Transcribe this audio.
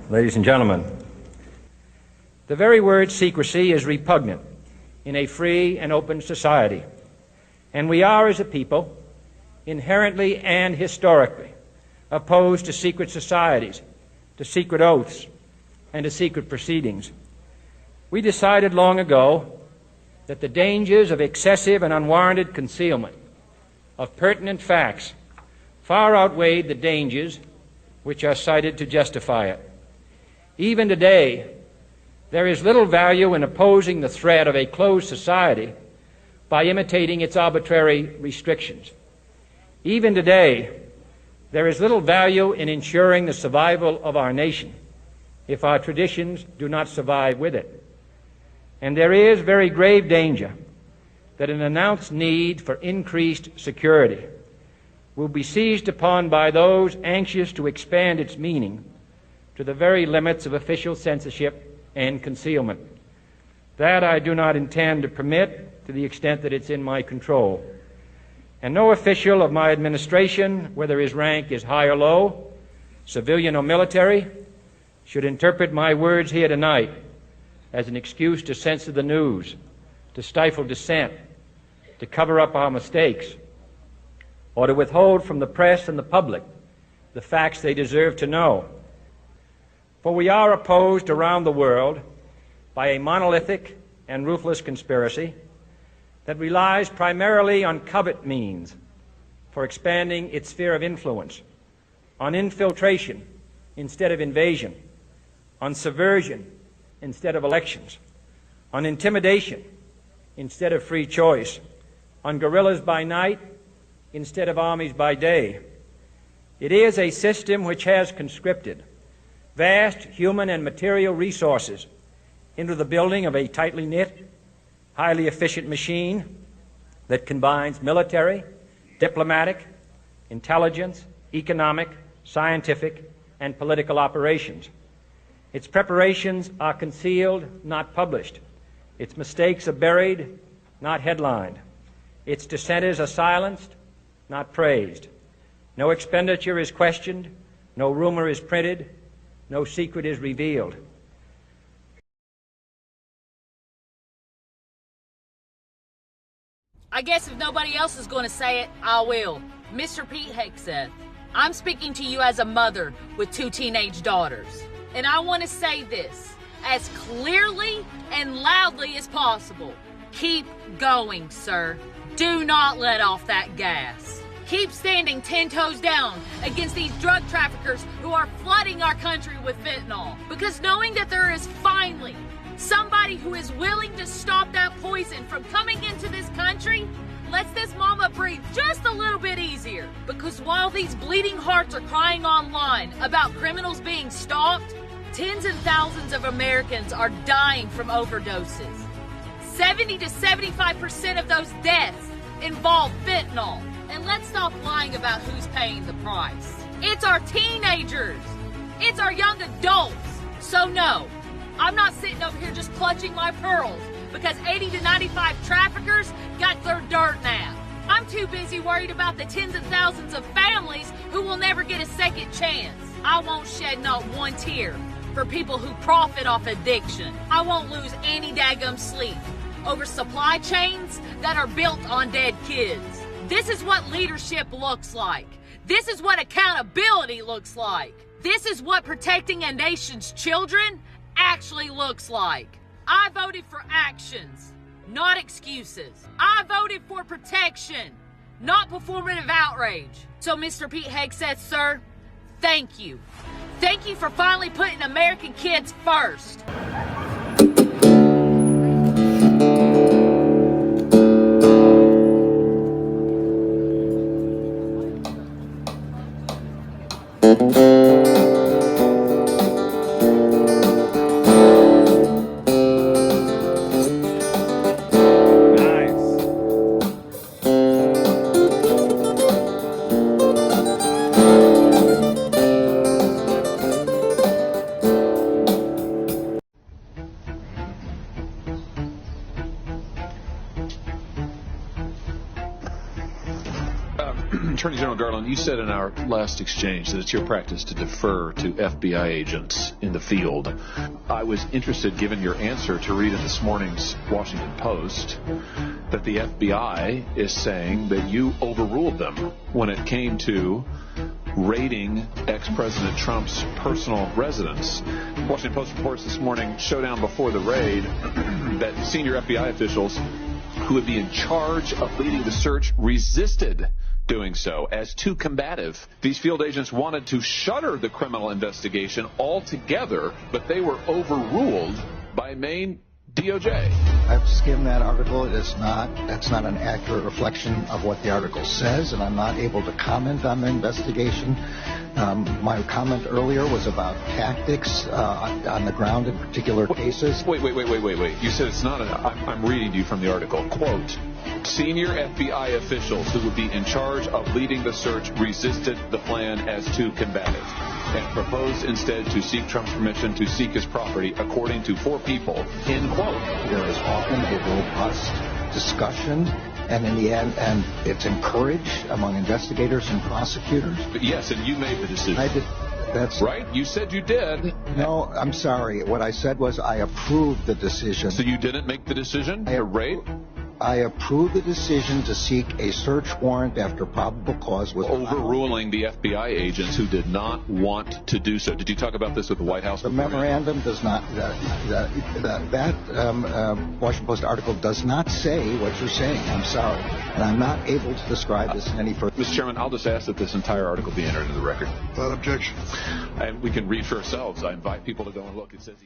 ladies and gentlemen. The very word secrecy is repugnant in a free and open society, and we are, as a people, inherently and historically opposed to secret societies, to secret oaths, and to secret proceedings. We decided long ago that the dangers of excessive and unwarranted concealment of pertinent facts far outweighed the dangers which are cited to justify it. Even today, there is little value in opposing the threat of a closed society by imitating its arbitrary restrictions. Even today, there is little value in ensuring the survival of our nation if our traditions do not survive with it. And there is very grave danger that an announced need for increased security will be seized upon by those anxious to expand its meaning to the very limits of official censorship and concealment. That I do not intend to permit to the extent that it's in my control. And no official of my administration, whether his rank is high or low, civilian or military, should interpret my words here tonight as an excuse to censor the news, to stifle dissent, to cover up our mistakes, or to withhold from the press and the public the facts they deserve to know. For we are opposed around the world by a monolithic and ruthless conspiracy that relies primarily on covert means for expanding its sphere of influence, on infiltration instead of invasion, on subversion instead of elections, on intimidation instead of free choice, on guerrillas by night instead of armies by day. It is a system which has conscripted vast human and material resources into the building of a tightly knit, highly efficient machine that combines military, diplomatic, intelligence, economic, scientific, and political operations. Its preparations are concealed, not published. Its mistakes are buried, not headlined. Its dissenters are silenced, not praised. No expenditure is questioned, no rumor is printed, no secret is revealed. I guess if nobody else is going to say it, I will. Mr. Pete Hegseth, I'm speaking to you as a mother with 2 teenage daughters. And I want to say this as clearly and loudly as possible. Keep going, sir. Do not let off that gas. Keep standing 10 toes down against these drug traffickers who are flooding our country with fentanyl. Because knowing that there is finally somebody who is willing to stop that poison from coming into this country lets this mama breathe just a little bit easier. Because while these bleeding hearts are crying online about criminals being stopped, tens and thousands of Americans are dying from overdoses. 70 to 75% of those deaths involve fentanyl. And let's stop lying about who's paying the price. It's our teenagers. It's our young adults. So no, I'm not sitting over here just clutching my pearls because 80 to 95 traffickers got their dirt nap. I'm too busy worried about the tens of thousands of families who will never get a second chance. I won't shed not one tear for people who profit off addiction. I won't lose any daggum sleep over supply chains that are built on dead kids. This is what leadership looks like. This is what accountability looks like. This is what protecting a nation's children actually looks like. I voted for actions, not excuses. I voted for protection, not performative outrage. So, Mr. Pete Hegseth, sir, thank you. Thank you for finally putting American kids first. Attorney General Garland, you said in our last exchange that it's your practice to defer to FBI agents in the field. I was interested, given your answer, to read in this morning's Washington Post that the FBI is saying that you overruled them when it came to raiding ex-President Trump's personal residence. Washington Post reports this morning, showdown before the raid, that senior FBI officials who would be in charge of leading the search resisted doing so as too combative. These field agents wanted to shutter the criminal investigation altogether, but they were overruled by Maine DOJ. I've skimmed that article. That's not an accurate reflection of what the article says, and I'm not able to comment on the investigation. My comment earlier was about tactics on the ground in particular cases. Wait. You said it's not I'm reading to you from the article. Quote, senior FBI officials who would be in charge of leading the search resisted the plan as too combative and proposed instead to seek Trump's permission to seek his property, according to 4 people, end quote. There is often a robust discussion, and in the end, and it's encouraged among investigators and prosecutors. But yes, and you made the decision. I did. That's right. You said you did. No, I'm sorry. What I said was I approved the decision. So you didn't make the decision to raid? I approved the decision to seek a search warrant after probable cause was overruling the FBI agents who did not want to do so. Did you talk about this with the White House? The memorandum does not. That Washington Post article does not say what you're saying. I'm sorry, and I'm not able to describe this in any further. Mr. Chairman, I'll just ask that this entire article be entered into the record. Without objection. And we can read for ourselves. I invite people to go and look. It says.